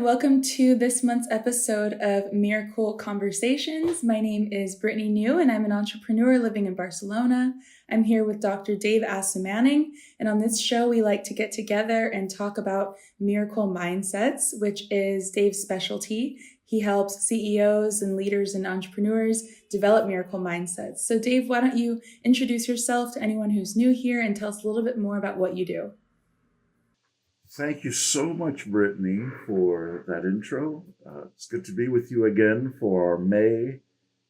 welcome to this month's episode of Miracle Conversations. My name is Brittany New, and I'm an entrepreneur living in Barcelona. I'm here with Dr. Dave Asomaning, and on this show, we like to get together and talk about miracle mindsets, which is Dave's specialty. He helps CEOs and leaders and entrepreneurs develop miracle mindsets. So Dave, why don't you introduce yourself to anyone who's new here and tell us a little bit more about what you do? Thank you so much, Brittany, for that intro. It's good to be with you again for our May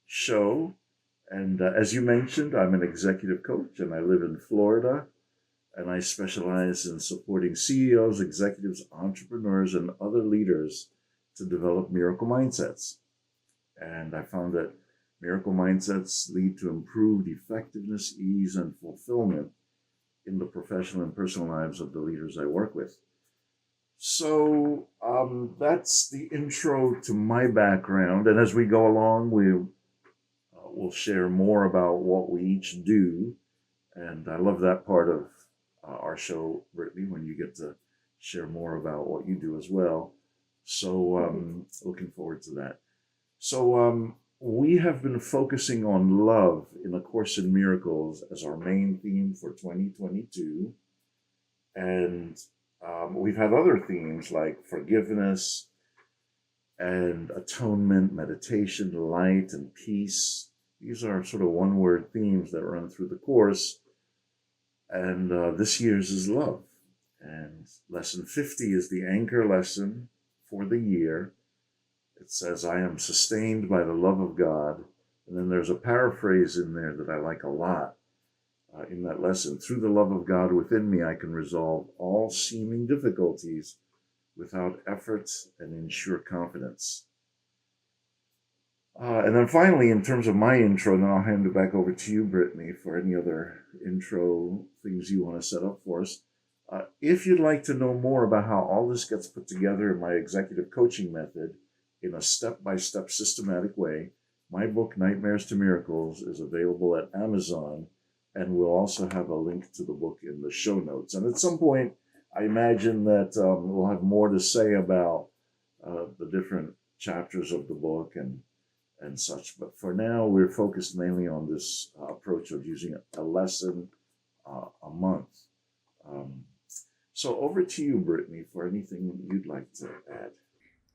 show. And as you mentioned, I'm an executive coach and I live in Florida. And I specialize in supporting CEOs, executives, entrepreneurs, and other leaders to develop miracle mindsets. And I found that miracle mindsets lead to improved effectiveness, ease, and fulfillment in the professional and personal lives of the leaders I work with. So that's the intro to my background. And as we go along, we'll share more about what we each do. And I love that part of our show, Brittany, when you get to share more about what you do as well. So looking forward to that. So we have been focusing on love in A Course in Miracles as our main theme for 2022. And we've had other themes like forgiveness and atonement, meditation, light, and peace. These are sort of one-word themes that run through the course. And this year's is love. And lesson 50 is the anchor lesson for the year. It says, I am sustained by the love of God. And then there's a paraphrase in there that I like a lot in that lesson. Through the love of God within me, I can resolve all seeming difficulties without effort and in sure confidence. And then finally, in terms of my intro, then I'll hand it back over to you, Brittany, for any other intro things you want to set up for us. If you'd like to know more about how all this gets put together in my executive coaching method in a step-by-step systematic way, my book, Nightmares to Miracles, is available at Amazon, and we'll also have a link to the book in the show notes. And at some point, I imagine that we'll have more to say about the different chapters of the book and such. But for now, we're focused mainly on this approach of using a lesson a month. So over to you, Brittany, for anything you'd like to add.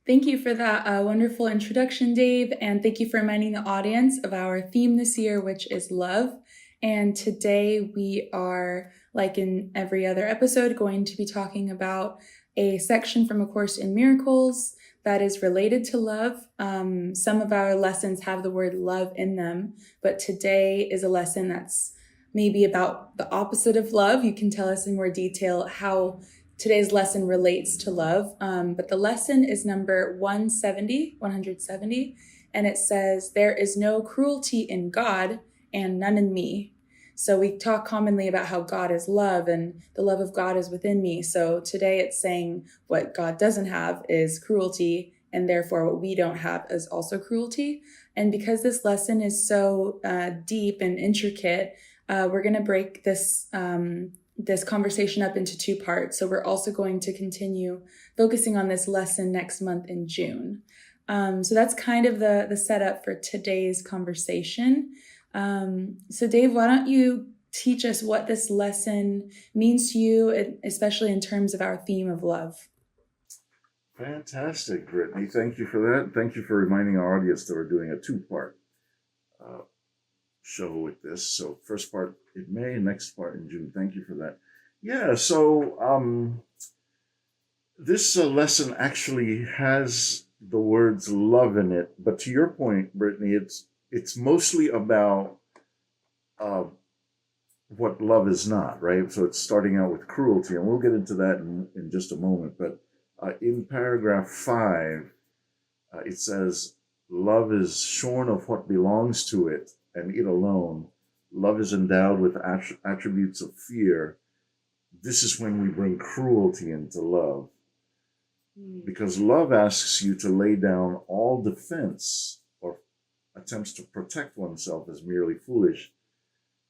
Thank you for that wonderful introduction, Dave, and thank you for reminding the audience of our theme this year, which is love. And today we are, like in every other episode, going to be talking about a section from A Course in Miracles that is related to love. Some of our lessons have the word love in them, but today is a lesson that's maybe about the opposite of love. You can tell us in more detail how today's lesson relates to love. But the lesson is number 170, and it says, there is no cruelty in God and none in me. So we talk commonly about how God is love and the love of God is within me. So today it's saying what God doesn't have is cruelty, and therefore what we don't have is also cruelty. And because this lesson is so deep and intricate, we're going to break this conversation up into two parts. So we're also going to continue focusing on this lesson next month in June. So that's kind of the setup for today's conversation. So Dave, why don't you teach us what this lesson means to you, especially in terms of our theme of love? Fantastic, Brittany. Thank you for that. Thank you for reminding our audience that we're doing a two-part show with this. So first part in May, next part in June. Thank you for that. Yeah, so this lesson actually has the words love in it, but to your point, Brittany, it's mostly about what love is not, right? So it's starting out with cruelty, and we'll get into that in just a moment. But in paragraph 5, it says, love is shorn of what belongs to it, and it alone. Love is endowed with attributes of fear. This is when we bring cruelty into love. Because love asks you to lay down all defense or attempts to protect oneself as merely foolish.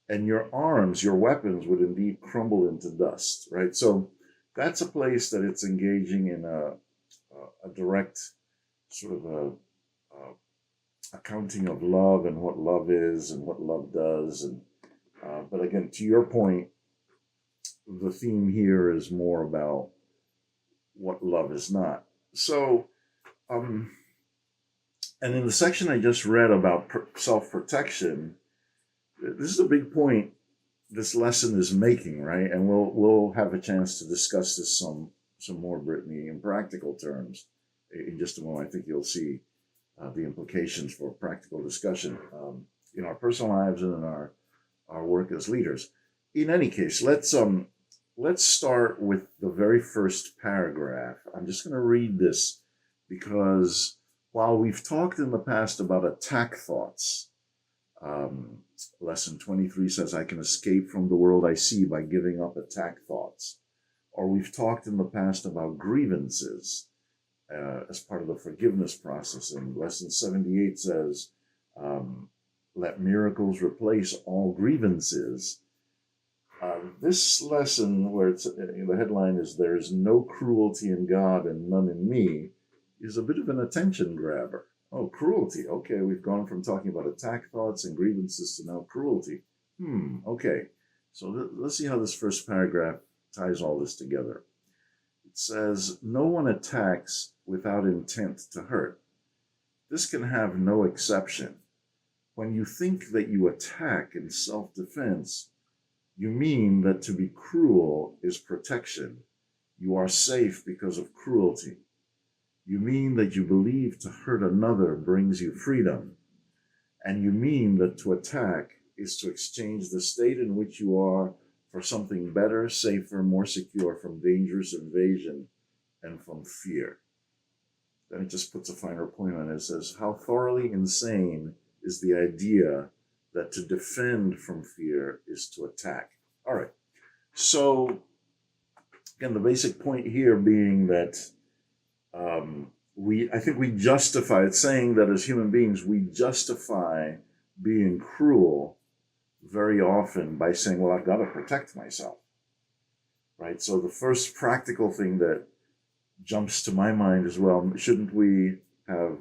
And your arms, your weapons would indeed crumble into dust, right? So that's a place that it's engaging in a a direct sort of a accounting of love and what love is and what love does. And but again, to your point, the theme here is more about what love is not. So, and in the section I just read about self-protection, this is a big point this lesson is making, right? And we'll have a chance to discuss this some more, Brittany, in practical terms in just a moment. I think you'll see the implications for practical discussion in our personal lives and in our work as leaders. In any case, let's start with the very first paragraph. I'm just going to read this because while we've talked in the past about attack thoughts, lesson 23 says, I can escape from the world I see by giving up attack thoughts. Or we've talked in the past about grievances as part of the forgiveness process. And lesson 78 says, let miracles replace all grievances. This lesson, where it's, the headline is, there's no cruelty in God and none in me, is a bit of an attention grabber. Oh, cruelty. Okay, we've gone from talking about attack thoughts and grievances to now cruelty. Okay. So let's see how this first paragraph ties all this together. It says, no one attacks without intent to hurt. This can have no exception. When you think that you attack in self-defense, you mean that to be cruel is protection. You are safe because of cruelty. You mean that you believe to hurt another brings you freedom. And you mean that to attack is to exchange the state in which you are for something better, safer, more secure from dangerous invasion and from fear. Then it just puts a finer point on it. It says, how thoroughly insane is the idea that to defend from fear is to attack. All right. So, again, the basic point here being that I think we justify, it's saying that as human beings, we justify being cruel very often by saying, well, I've got to protect myself, right? So the first practical thing that jumps to my mind is, well, shouldn't we have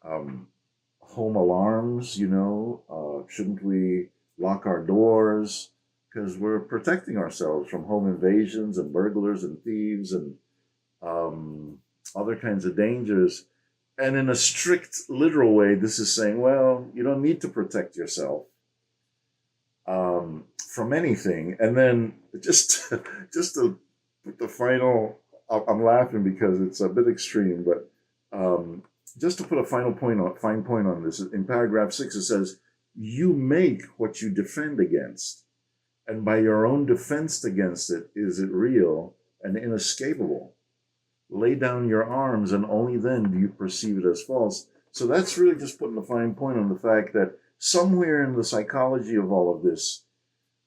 home alarms, shouldn't we lock our doors? Because we're protecting ourselves from home invasions and burglars and thieves and other kinds of dangers. And in a strict, literal way, this is saying, well, you don't need to protect yourself from anything. And then just to put the final, I'm laughing because it's a bit extreme, but just to put a fine point on this, in paragraph 6, it says, you make what you defend against. And by your own defense against it, is it real and inescapable? Lay down your arms, and only then do you perceive it as false. So that's really just putting a fine point on the fact that somewhere in the psychology of all of this,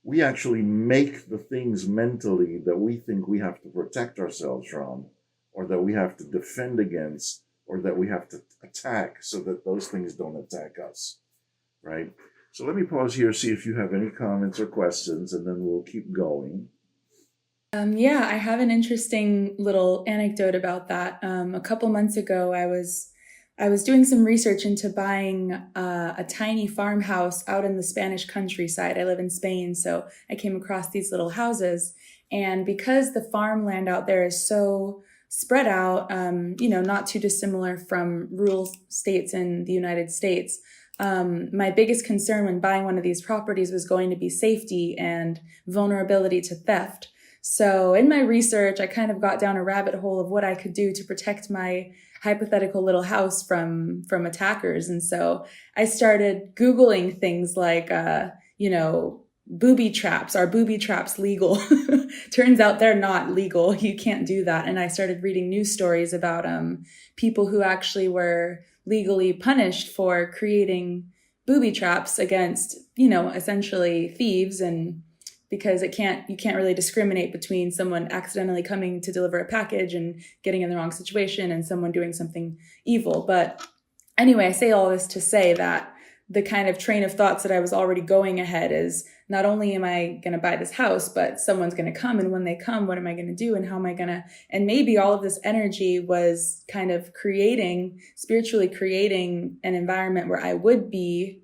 we actually make the things mentally that we think we have to protect ourselves from, or that we have to defend against, or that we have to attack so that those things don't attack us, right? So let me pause here, see if you have any comments or questions, and then we'll keep going. Yeah, I have an interesting little anecdote about that. A couple months ago, I was doing some research into buying a tiny farmhouse out in the Spanish countryside. I live in Spain, so I came across these little houses. And because the farmland out there is so spread out, not too dissimilar from rural states in the United States, my biggest concern when buying one of these properties was going to be safety and vulnerability to theft. So in my research, I kind of got down a rabbit hole of what I could do to protect my hypothetical little house from attackers. And so I started Googling things like, booby traps. Are booby traps legal? Turns out they're not legal. You can't do that. And I started reading news stories about people who actually were legally punished for creating booby traps against, essentially thieves, and because you can't really discriminate between someone accidentally coming to deliver a package and getting in the wrong situation and someone doing something evil. But anyway, I say all this to say that the kind of train of thoughts that I was already going ahead is not only am I going to buy this house, but someone's going to come. And when they come, what am I going to do? And how am I going to, and maybe all of this energy was kind of spiritually creating an environment where I would be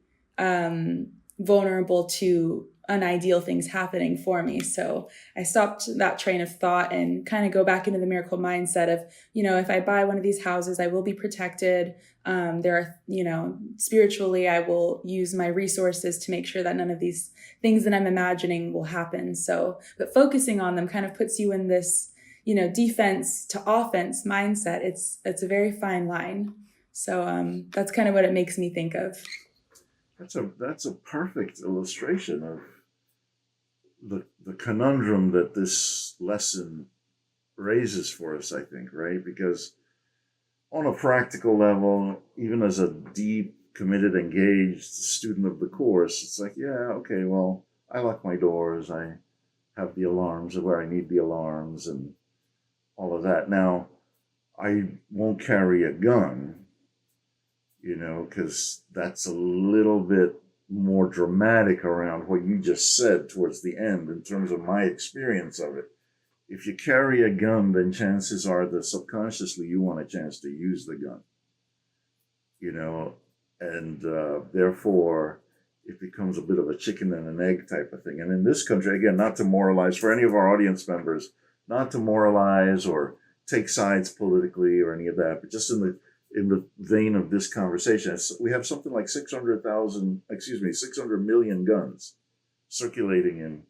vulnerable to unideal things happening for me. So I stopped that train of thought and kind of go back into the miracle mindset of, if I buy one of these houses, I will be protected. There are, spiritually, I will use my resources to make sure that none of these things that I'm imagining will happen. So, but focusing on them kind of puts you in this, defense to offense mindset. It's a very fine line. So that's kind of what it makes me think of. That's a perfect illustration of the conundrum that this lesson raises for us, I think, right? Because on a practical level, even as a deep, committed, engaged student of the course, it's like, yeah, okay, well, I lock my doors, I have the alarms where I need the alarms and all of that. Now, I won't carry a gun, because that's a little bit more dramatic around what you just said towards the end in terms of my experience of it. If you carry a gun, then chances are that subconsciously you want a chance to use the gun, and therefore it becomes a bit of a chicken and an egg type of thing. And in this country, again, not to moralize for any of our audience members, not to moralize or take sides politically or any of that, but just in the vein of this conversation, we have something like 600 million guns circulating in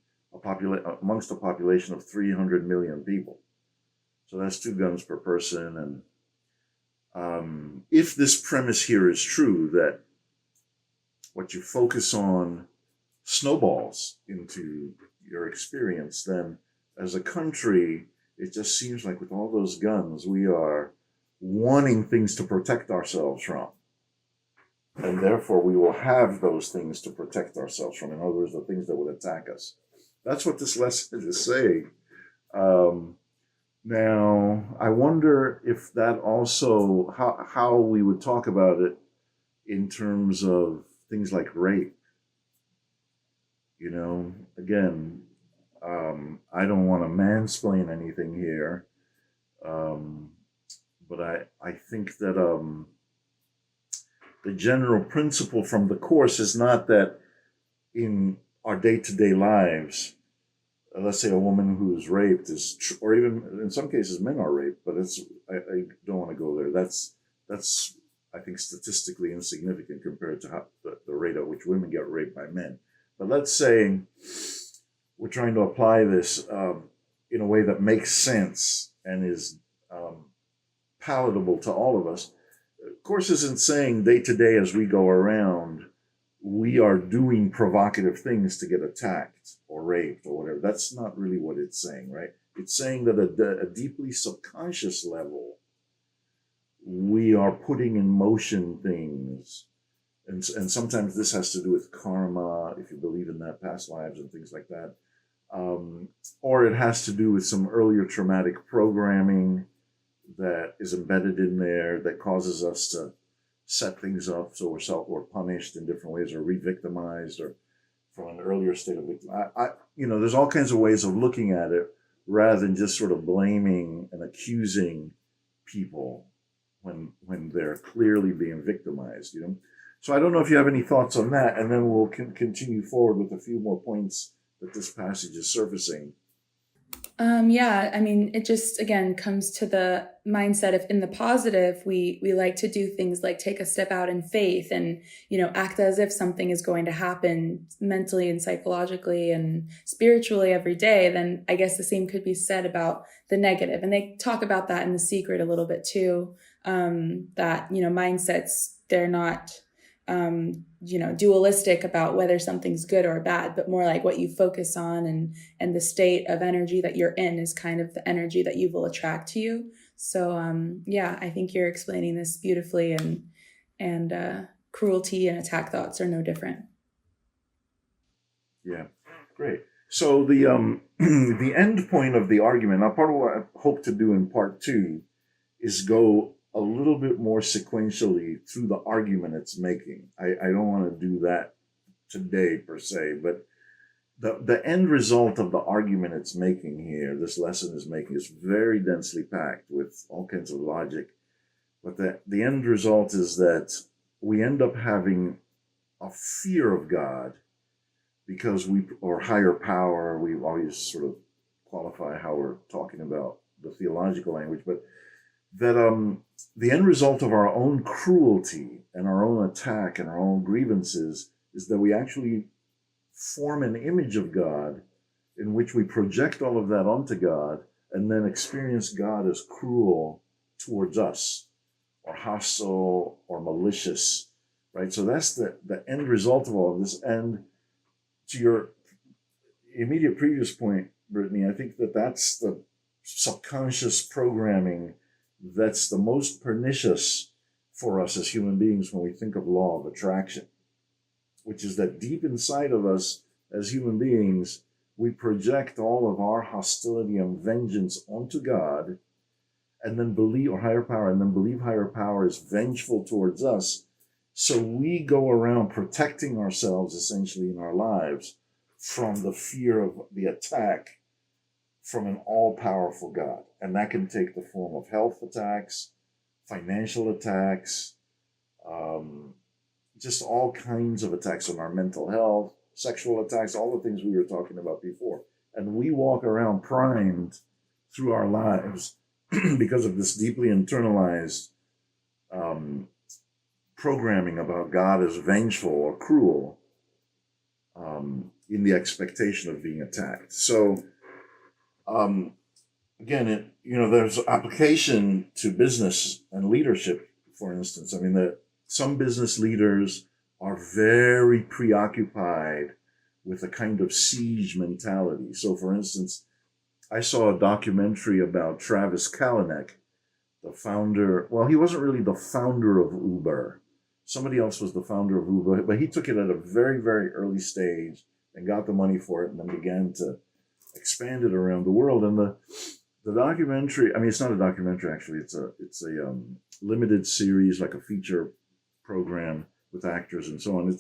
amongst a population of 300 million people. So that's 2 guns per person. And if this premise here is true, that what you focus on snowballs into your experience, then as a country, it just seems like with all those guns, we are wanting things to protect ourselves from. And therefore, we will have those things to protect ourselves from. In other words, the things that would attack us. That's what this lesson is saying. Now, I wonder if that also, how we would talk about it in terms of things like rape. Again, I don't want to mansplain anything here. But I think that the general principle from the course is not that in our day-to-day lives, let's say a woman who's raped or even in some cases men are raped, but I don't want to go there. That's I think statistically insignificant compared to how the rate at which women get raped by men. But let's say we're trying to apply this in a way that makes sense and is palatable to all of us. Of course, isn't saying day to day as we go around, we are doing provocative things to get attacked or raped or whatever. That's not really what it's saying, right? It's saying that at a deeply subconscious level, we are putting in motion things. And sometimes this has to do with karma, if you believe in that, past lives and things like that. Or it has to do with some earlier traumatic programming that is embedded in there that causes us to set things up so we're punished in different ways or re-victimized or from an earlier state of victim. There's all kinds of ways of looking at it rather than just sort of blaming and accusing people when they're clearly being victimized, So I don't know if you have any thoughts on that, and then we'll continue forward with a few more points that this passage is surfacing. Yeah, I mean, it just, again, comes to the mindset of in the positive, we like to do things like take a step out in faith and, act as if something is going to happen mentally and psychologically and spiritually every day. Then I guess the same could be said about the negative. And they talk about that in The Secret a little bit too, that, mindsets, they're not, dualistic about whether something's good or bad, but more like what you focus on and the state of energy that you're in is kind of the energy that you will attract to you. So, I think you're explaining this beautifully, and cruelty and attack thoughts are no different. Yeah, great. So the the end point of the argument, now part of what I hope to do in part 2 is go a little bit more sequentially through the argument it's making. I don't want to do that today per se, but the end result of the argument it's making here, this lesson is making, is very densely packed with all kinds of logic. But the end result is that we end up having a fear of God because or higher power, we always sort of qualify how we're talking about the theological language, but that the end result of our own cruelty and our own attack and our own grievances is that we actually form an image of God in which we project all of that onto God and then experience God as cruel towards us or hostile or malicious, right? So that's the end result of all of this. And to your immediate previous point, Brittany, I think that's the subconscious programming that's the most pernicious for us as human beings when we think of law of attraction, which is that deep inside of us as human beings, we project all of our hostility and vengeance onto God and then believe, or higher power, and then believe higher power is vengeful towards us. So we go around protecting ourselves essentially in our lives from the fear of the attack from an all-powerful God. And that can take the form of health attacks, financial attacks, just all kinds of attacks on our mental health, sexual attacks, all the things we were talking about before. And we walk around primed through our lives because of this deeply internalized programming about God as vengeful or cruel in the expectation of being attacked. So again, there's application to business and leadership, for instance. I mean, that some business leaders are very preoccupied with a kind of siege mentality. So, for instance, I saw a documentary about Travis Kalanick, the founder. Well, he wasn't really the founder of Uber. Somebody else was the founder of Uber, but he took it at a very, very early stage and got the money for it and then began to expand it around the world. And the documentary, I mean, it's not a documentary, actually. It's a limited series, like a feature program with actors and so on.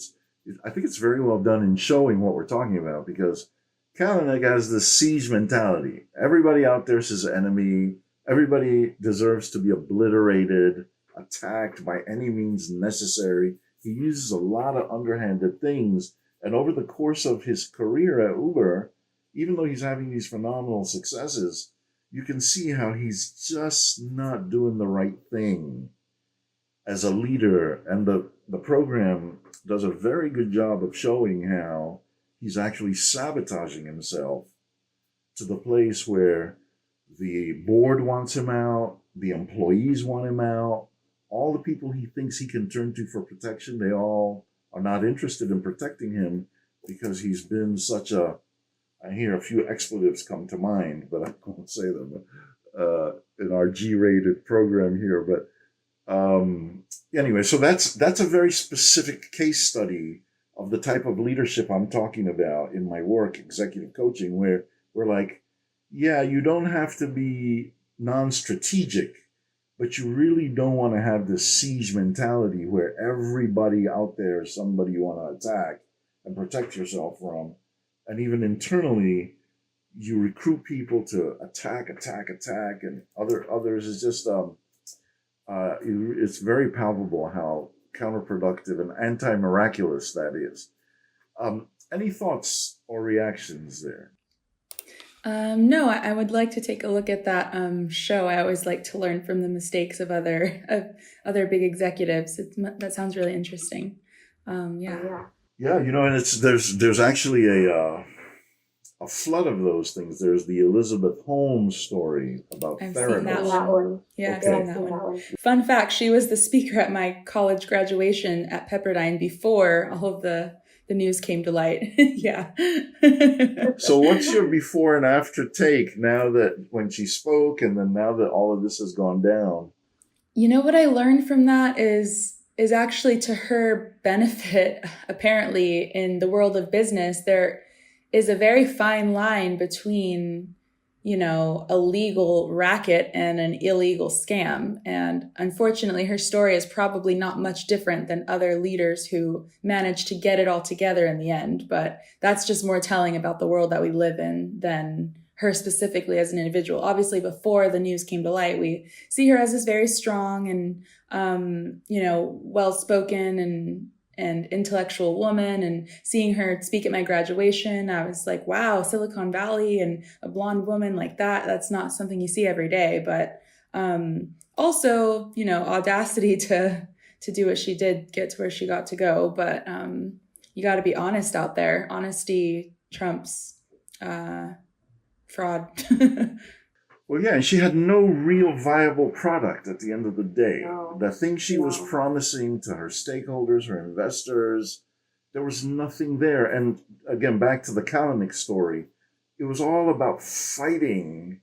I think it's very well done in showing what we're talking about, because Kalanick has this siege mentality. Everybody out there is his enemy. Everybody deserves to be obliterated, attacked by any means necessary. He uses a lot of underhanded things. And over the course of his career at Uber, even though he's having these phenomenal successes, you can see how he's just not doing the right thing as a leader. And the program does a very good job of showing how he's actually sabotaging himself to the place where the board wants him out, the employees want him out, all the people he thinks he can turn to for protection, they all are not interested in protecting him because he's been such a, I hear a few expletives come to mind, but I won't say them in our G-rated program here. But anyway, so that's a very specific case study of the type of leadership I'm talking about in my work, executive coaching, where we're like, yeah, you don't have to be non-strategic, but you really don't want to have this siege mentality where everybody out there is somebody you want to attack and protect yourself from. And even internally, you recruit people to attack, and others is just, it's very palpable how counterproductive and anti-miraculous that is. Any thoughts or reactions there? No, I would like to take a look at that show. I always like to learn from the mistakes of other big executives. That sounds really interesting. Yeah. Yeah, and there's actually a flood of those things. There's the Elizabeth Holmes story about I've Theranos. seen that one. Yeah, Okay. I've seen that one. Fun fact, she was the speaker at my college graduation at Pepperdine before all of the news came to light. Yeah. So what's your before and after take now that when she spoke and then now that all of this has gone down? What I learned from that is actually to her benefit. Apparently in the world of business, there is a very fine line between a legal racket and an illegal scam. And unfortunately, her story is probably not much different than other leaders who managed to get it all together in the end. But that's just more telling about the world that we live in than her specifically as an individual. Obviously, before the news came to light, we see her as this very strong and, well-spoken and intellectual woman. And seeing her speak at my graduation, I was like, wow, Silicon Valley and a blonde woman like that, that's not something you see every day. But also, audacity to do what she did, get to where she got to go. But you got to be honest out there. Honesty trumps fraud. Well, yeah, and she had no real viable product at the end of the day. No. The thing she was No. promising to her stakeholders, her investors, there was nothing there. And again, back to the Kalanick story, it was all about fighting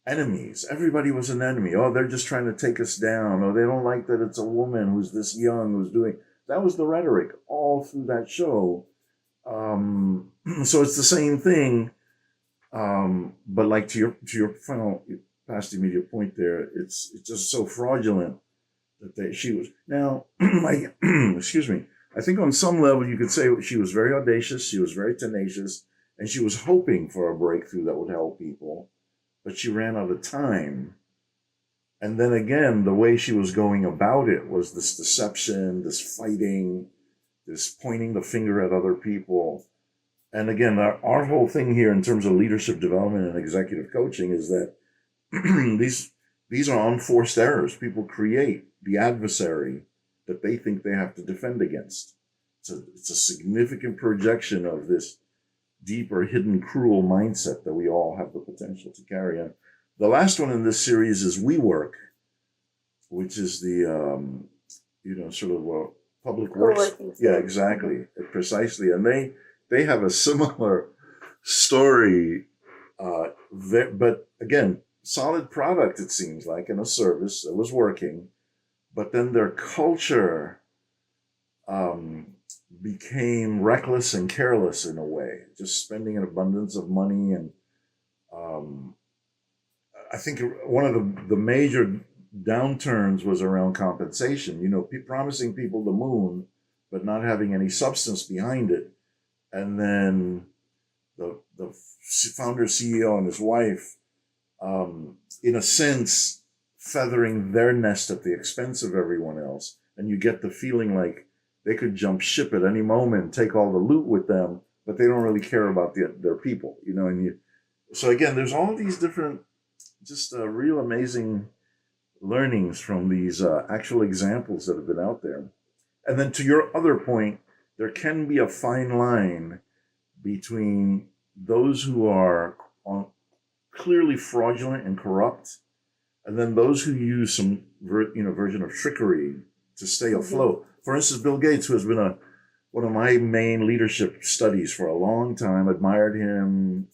enemies. Everybody was an enemy. Oh, they're just trying to take us down. Oh, they don't like that it's a woman who's this young who's doing. That was the rhetoric all through that show. So it's the same thing. But like to your final past immediate point there, it's just so fraudulent that she was now. Excuse me. I think on some level you could say she was very audacious, she was very tenacious, and she was hoping for a breakthrough that would help people, but she ran out of time. And then again, the way she was going about it was this deception, this fighting, this pointing the finger at other people. And again, our whole thing here in terms of leadership development and executive coaching is that these are unforced errors. People create the adversary that they think they have to defend against. It's a significant projection of this deeper, hidden, cruel mindset that we all have the potential to carry on. The last one in this series is WeWork, which is the sort of public works. Yeah, exactly, precisely, and they have a similar story, but again, solid product, it seems like, and a service that was working, but then their culture became reckless and careless in a way, just spending an abundance of money. And I think one of the major downturns was around compensation, promising people the moon, but not having any substance behind it. And then the founder, CEO, and his wife, in a sense, feathering their nest at the expense of everyone else. And you get the feeling like they could jump ship at any moment, take all the loot with them, but they don't really care about their people, So again, there's all these different, just real amazing learnings from these actual examples that have been out there. And then to your other point, there can be a fine line between those who are clearly fraudulent and corrupt, and then those who use some version of trickery to stay afloat. For instance, Bill Gates, who has been one of my main leadership studies for a long time, admired him,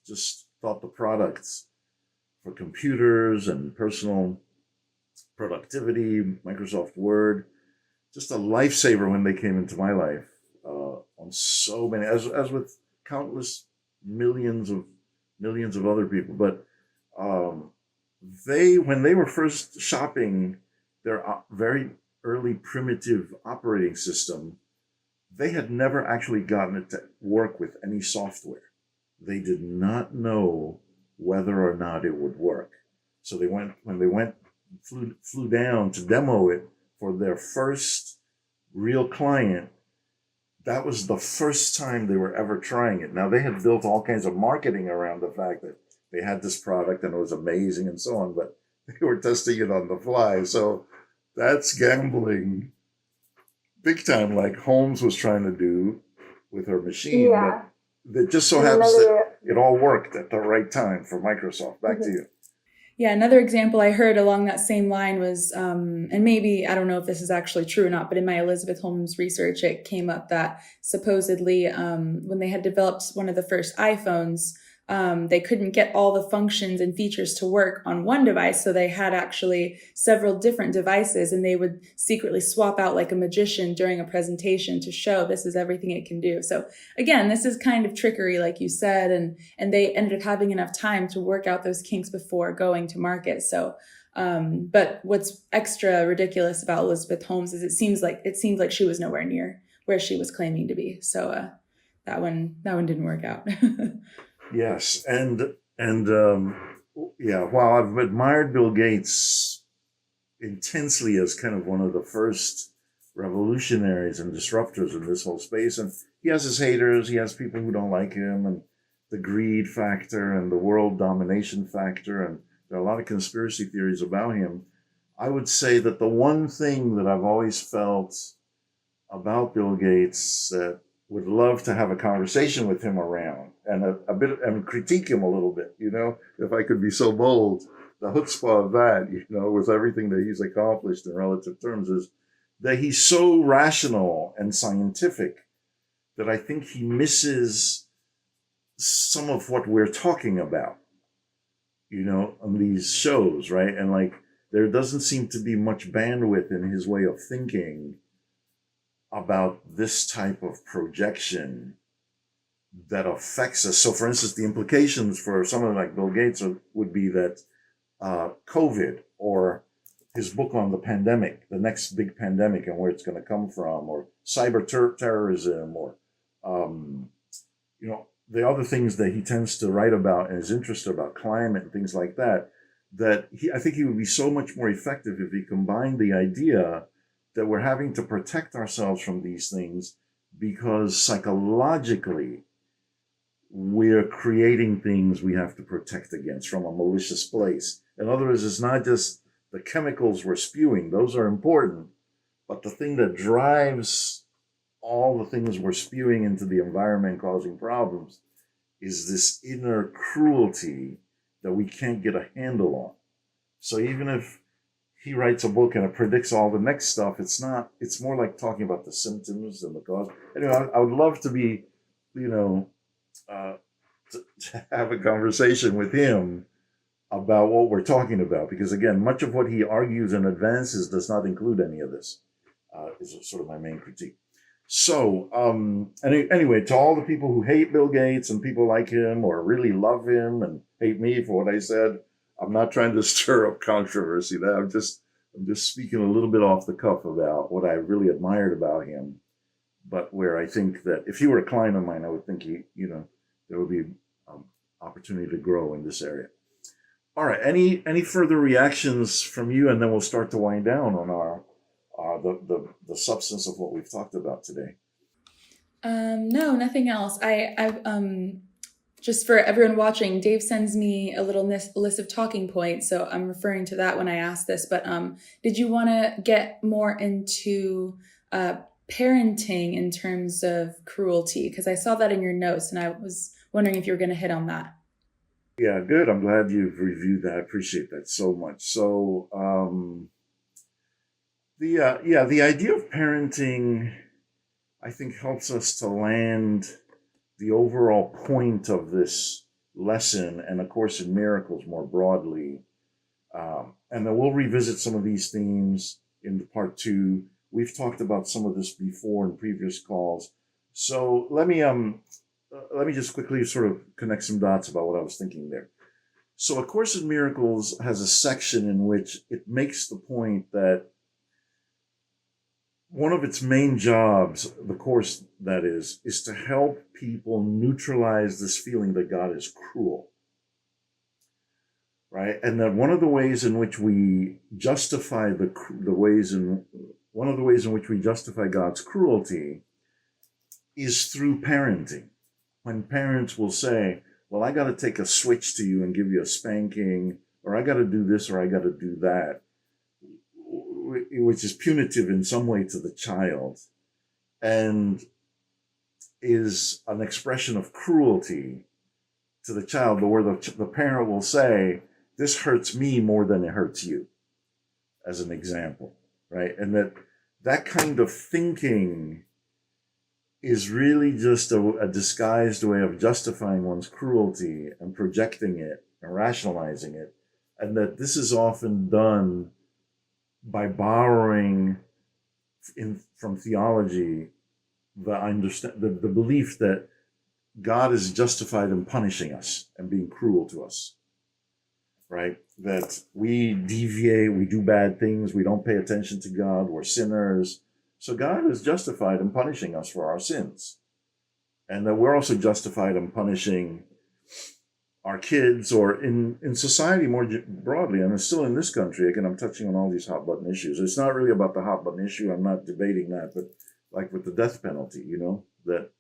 just thought the products for computers and personal productivity, Microsoft Word, just a lifesaver when they came into my life, on so many, as with countless millions of other people. But when they were first shopping their very early primitive operating system, they had never actually gotten it to work with any software. They did not know whether or not it would work. So flew down to demo it for their first real client, that was the first time they were ever trying it. Now, they had built all kinds of marketing around the fact that they had this product and it was amazing and so on, but they were testing it on the fly. So that's gambling big time, like Holmes was trying to do with her machine. Yeah. But it just so happens that it all worked at the right time for Microsoft. Back to you. Yeah, another example I heard along that same line was, and maybe, I don't know if this is actually true or not, but in my Elizabeth Holmes research, it came up that supposedly when they had developed one of the first iPhones, they couldn't get all the functions and features to work on one device. So they had actually several different devices, and they would secretly swap out like a magician during a presentation to show this is everything it can do. So again, this is kind of trickery, like you said, and they ended up having enough time to work out those kinks before going to market. So but what's extra ridiculous about Elizabeth Holmes is it seems like she was nowhere near where she was claiming to be. So that one didn't work out. Yes, and yeah, while I've admired Bill Gates intensely as kind of one of the first revolutionaries and disruptors in this whole space, and he has his haters, he has people who don't like him, and the greed factor and the world domination factor, and there are a lot of conspiracy theories about him. I would say that the one thing that I've always felt about Bill Gates that would love to have a conversation with him around and a bit and critique him a little bit, if I could be so bold. The chutzpah of that, with everything that he's accomplished in relative terms, is that he's so rational and scientific that I think he misses some of what we're talking about, on these shows, right? And like, there doesn't seem to be much bandwidth in his way of thinking about this type of projection that affects us. So, for instance, the implications for someone like Bill Gates would be that COVID, or his book on the pandemic, the next big pandemic and where it's going to come from, or cyber terrorism, or the other things that he tends to write about and is interested about, climate and things like that, I think he would be so much more effective if he combined the idea that we're having to protect ourselves from these things because psychologically we're creating things we have to protect against from a malicious place. In other words, it's not just the chemicals we're spewing, those are important, but the thing that drives all the things we're spewing into the environment causing problems is this inner cruelty that we can't get a handle on. So even if he writes a book and it predicts all the next stuff, it's more like talking about the symptoms and the cause. Anyway, I would love to be, to have a conversation with him about what we're talking about, because again, much of what he argues and advances does not include any of this, is sort of my main critique. So, anyway, to all the people who hate Bill Gates and people like him, or really love him and hate me for what I said, I'm not trying to stir up controversy. I'm just speaking a little bit off the cuff about what I really admired about him, but where I think that if he were a client of mine, I would think there would be opportunity to grow in this area. All right, any further reactions from you, and then we'll start to wind down on our the substance of what we've talked about today. No, nothing else. I've just for everyone watching, Dave sends me a little list of talking points, so I'm referring to that when I asked this. But did you want to get more into parenting in terms of cruelty? Because I saw that in your notes, and I was wondering if you were going to hit on that. Yeah, good. I'm glad you've reviewed that. I appreciate that so much. So, the idea of parenting, I think, helps us to land the overall point of this lesson and A Course in Miracles more broadly. And then we'll revisit some of these themes in part 2. We've talked about some of this before in previous calls. So let me just quickly sort of connect some dots about what I was thinking there. So A Course in Miracles has a section in which it makes the point that one of its main jobs, the Course that is to help people neutralize this feeling that God is cruel, right? And that one of the ways in which we justify one of the ways in which we justify God's cruelty is through parenting. When parents will say, well, I got to take a switch to you and give you a spanking, or I got to do this, or I got to do that, which is punitive in some way to the child and is an expression of cruelty to the child, where the parent will say, this hurts me more than it hurts you, as an example, right? And that kind of thinking is really just a disguised way of justifying one's cruelty and projecting it and rationalizing it. And that this is often done by borrowing from theology the belief that God is justified in punishing us and being cruel to us, right? That we deviate, we do bad things, we don't pay attention to God, we're sinners. So God is justified in punishing us for our sins. And that we're also justified in punishing our kids or in society more broadly. And still in this country, again, I'm touching on all these hot button issues. It's not really about the hot button issue. I'm not debating that, but like with the death penalty, that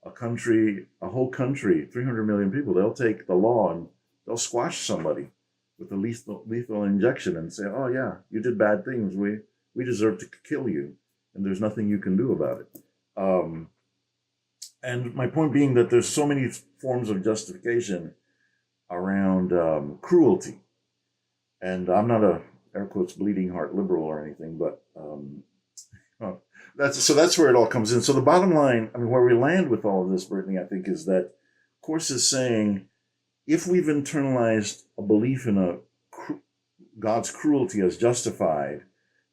a whole country, 300 million people, they'll take the law and they'll squash somebody with a lethal injection and say, oh yeah, you did bad things. We deserve to kill you. And there's nothing you can do about it. And my point being that there's so many forms of justification around cruelty. And I'm not a, air quotes, bleeding heart liberal or anything, but that's where it all comes in. So the bottom line, I mean, where we land with all of this, Brittany, I think, is that Course is saying, if we've internalized a belief in God's cruelty as justified,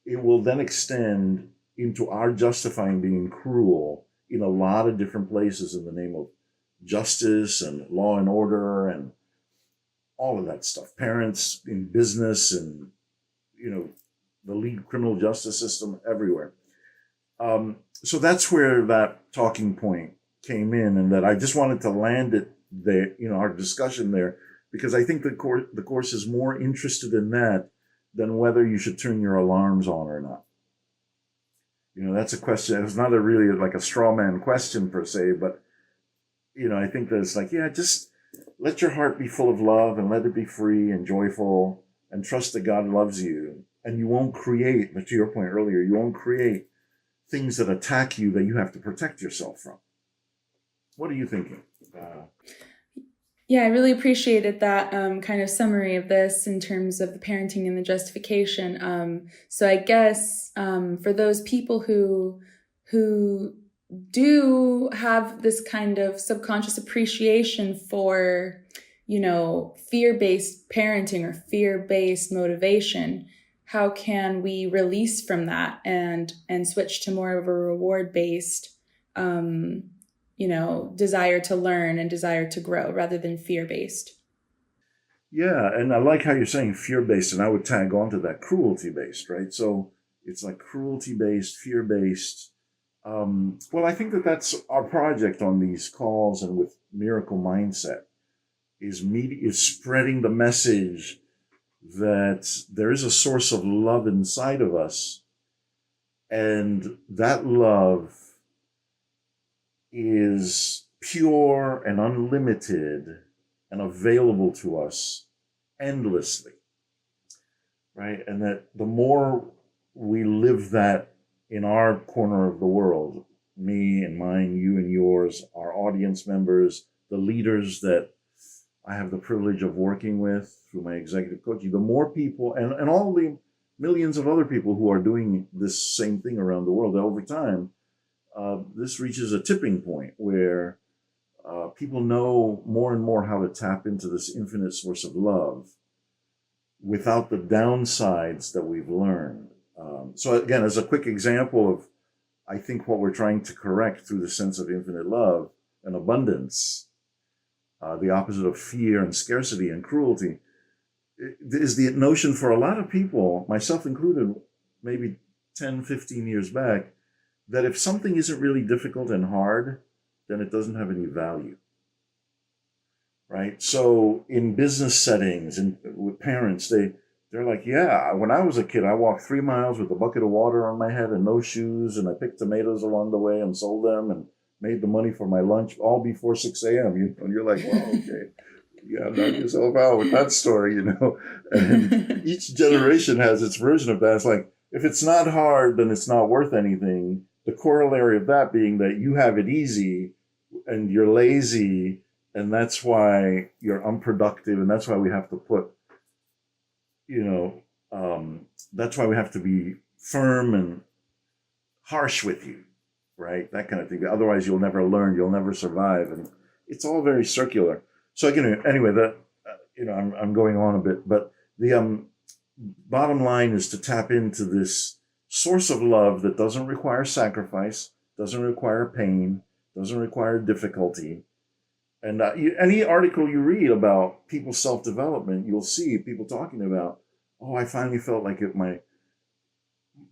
it will then extend into our justifying being cruel in a lot of different places in the name of justice and law and order and all of that stuff. Parents in business and, the legal criminal justice system everywhere. So that's where that talking point came in, and that I just wanted to land it there, our discussion there, because I think the course is more interested in that than whether you should turn your alarms on or not. That's a question. It's not really like a straw man question per se, but, I think that it's like, yeah, just let your heart be full of love and let it be free and joyful and trust that God loves you. And you won't create, but to your point earlier, you won't create things that attack you that you have to protect yourself from. What are you thinking? Yeah, I really appreciated that kind of summary of this in terms of the parenting and the justification. So I guess for those people who do have this kind of subconscious appreciation for, fear-based parenting or fear-based motivation, how can we release from that and switch to more of a reward-based desire to learn and desire to grow rather than fear-based? Yeah, and I like how you're saying fear-based, and I would tag on to that cruelty-based, right? So it's like cruelty-based, fear-based. Well, I think that's our project on these calls and with Miracle Mindset is spreading the message that there is a source of love inside of us, and that love is pure and unlimited and available to us endlessly, right? And that the more we live that in our corner of the world, me and mine, you and yours, our audience members, the leaders that I have the privilege of working with through my executive coaching, the more people and all the millions of other people who are doing this same thing around the world over time, this reaches a tipping point where people know more and more how to tap into this infinite source of love without the downsides that we've learned. So again, as a quick example of, I think, what we're trying to correct through the sense of infinite love and abundance, the opposite of fear and scarcity and cruelty, is the notion for a lot of people, myself included, maybe 10, 15 years back, that if something isn't really difficult and hard, then it doesn't have any value, right? So in business settings and with parents, they're like, yeah, when I was a kid, I walked 3 miles with a bucket of water on my head and no shoes, and I picked tomatoes along the way and sold them and made the money for my lunch all before 6 a.m. And you're like, well, okay, you gotta knock yourself out with that story, And each generation has its version of that. It's like, if it's not hard, then it's not worth anything. The corollary of that being that you have it easy and you're lazy, and that's why you're unproductive, and that's why we have to put, that's why we have to be firm and harsh with you, right? That kind of thing. Otherwise, you'll never learn, you'll never survive, and it's all very circular. So again, anyway, that I'm going on a bit, but the bottom line is to tap into this source of love that doesn't require sacrifice, doesn't require pain, doesn't require difficulty. And any article you read about people's self-development, you'll see people talking about, oh, I finally felt like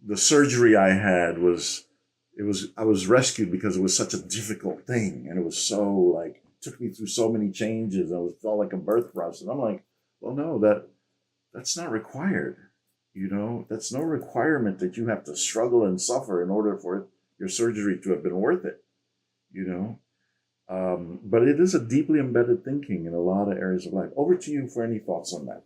the surgery I had I was rescued because it was such a difficult thing. And it was so like, took me through so many changes. It felt like a birth process. And I'm like, well, no, that's not required. That's no requirement that you have to struggle and suffer in order for your surgery to have been worth it, But it is a deeply embedded thinking in a lot of areas of life. Over to you for any thoughts on that.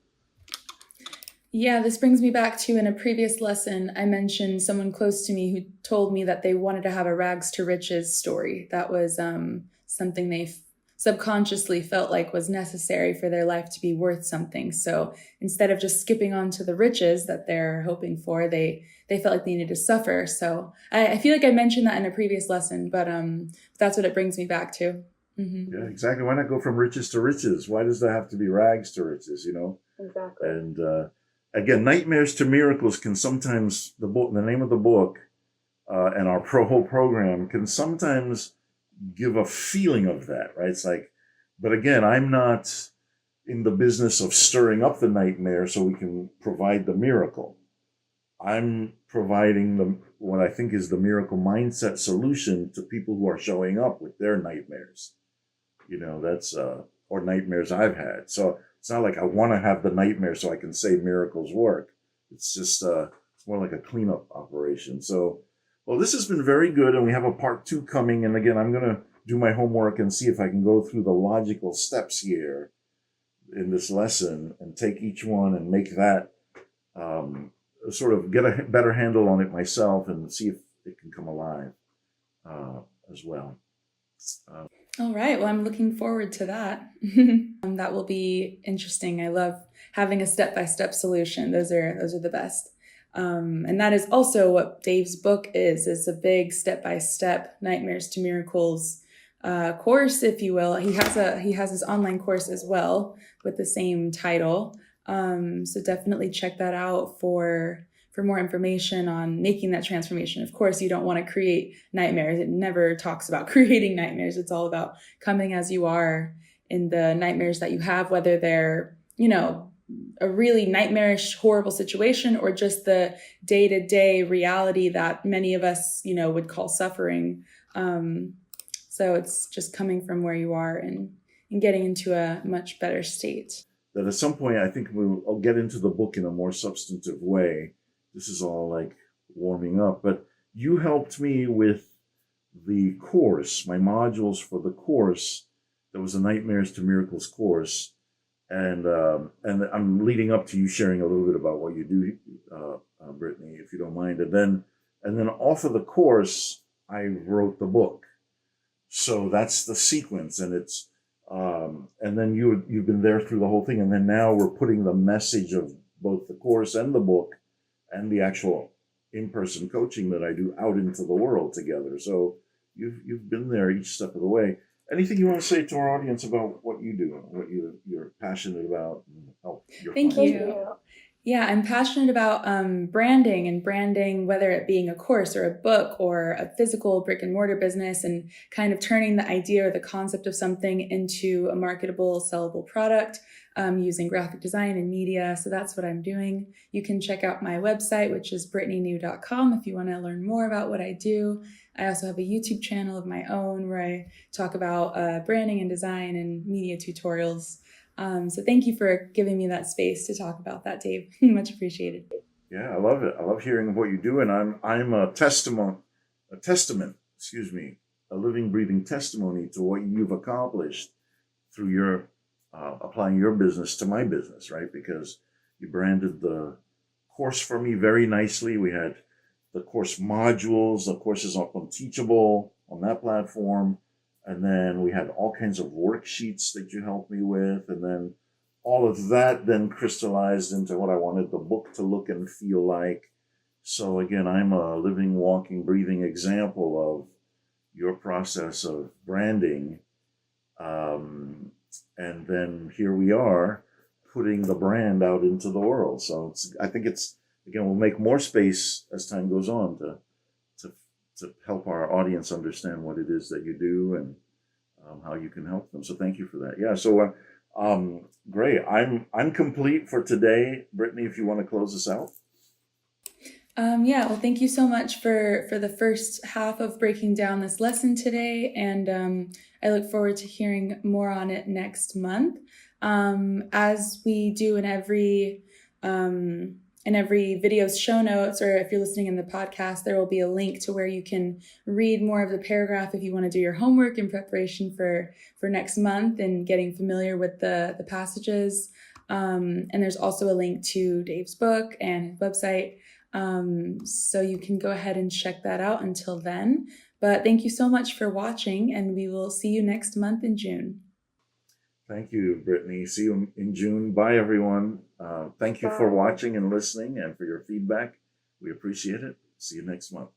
Yeah, this brings me back to, in a previous lesson, I mentioned someone close to me who told me that they wanted to have a rags to riches story. That was something they subconsciously felt like was necessary for their life to be worth something. So instead of just skipping on to the riches that they're hoping for, they felt like they needed to suffer. So I feel like I mentioned that in a previous lesson, but that's what it brings me back to. Mm-hmm. Yeah, exactly. Why not go from riches to riches? Why does there have to be rags to riches, Exactly. And again, Nightmares to Miracles can sometimes, the name of the book and our whole program can sometimes give a feeling of that, right? It's like, but again, I'm not in the business of stirring up the nightmare so we can provide the miracle. I'm providing what I think is the miracle mindset solution to people who are showing up with their nightmares. That's, or nightmares I've had. So it's not like I want to have the nightmare so I can say miracles work. It's just, it's more like a cleanup operation. So, well, this has been very good. And we have a part 2 coming. And again, I'm going to do my homework and see if I can go through the logical steps here in this lesson and take each one and make that sort of get a better handle on it myself and see if it can come alive as well. All right. Well, I'm looking forward to that. That will be interesting. I love having a step-by-step solution. Those are the best. And that is also what Dave's book is. It's a big step-by-step Nightmares to Miracles course, if you will. He has his online course as well with the same title. So definitely check that out for more information on making that transformation. Of course, you don't want to create nightmares. It never talks about creating nightmares. It's all about coming as you are in the nightmares that you have, whether they're, a really nightmarish, horrible situation or just the day-to-day reality that many of us, would call suffering. So it's just coming from where you are and getting into a much better state. That at some point, I think I'll get into the book in a more substantive way. This is all like warming up, but you helped me with the course, my modules for the course. There was a Nightmares to Miracles course, and I'm leading up to you sharing a little bit about what you do, Brittany, if you don't mind. And then off of the course, I wrote the book. So that's the sequence, and it's and then you've been there through the whole thing, and then now we're putting the message of both the course and the book and the actual in-person coaching that I do out into the world together. So you've been there each step of the way. Anything you want to say to our audience about what you do, what you're passionate about, and help your Thank clients? you. Yeah, I'm passionate about branding, whether it being a course or a book or a physical brick and mortar business, and kind of turning the idea or the concept of something into a marketable, sellable product using graphic design and media. So that's what I'm doing. You can check out my website, which is brittanynew.com, if you want to learn more about what I do. I also have a YouTube channel of my own where I talk about branding and design and media tutorials. So thank you for giving me that space to talk about that, Dave. Much appreciated. Yeah, I love it. I love hearing what you do, and I'm a testament, a living, breathing testimony to what you've accomplished through your applying your business to my business, right? Because you branded the course for me very nicely. We had the course modules. The course is up on Teachable on that platform. And then we had all kinds of worksheets that you helped me with. And then all of that then crystallized into what I wanted the book to look and feel like. So again, I'm a living, walking, breathing example your process of branding. And then here we are putting the brand out into the world. So I think again, we'll make more space as time goes on to help our audience understand what it is that you do and how you can help them. So thank you for that. Yeah. So great. I'm complete for today. Brittany, if you want to close us out. Yeah, well, thank you so much for the first half of breaking down this lesson today, and I look forward to hearing more on it next month. As we do in every video's show notes, or if you're listening in the podcast, there will be a link to where you can read more of the paragraph if you want to do your homework in preparation for next month and getting familiar with the passages. And there's also a link to Dave's book and his website. So you can go ahead and check that out until then. But thank you so much for watching, and we will see you next month in June. Thank you, Brittany. See you in June. Bye, everyone. Thank you for watching and listening and for your feedback. We appreciate it. See you next month.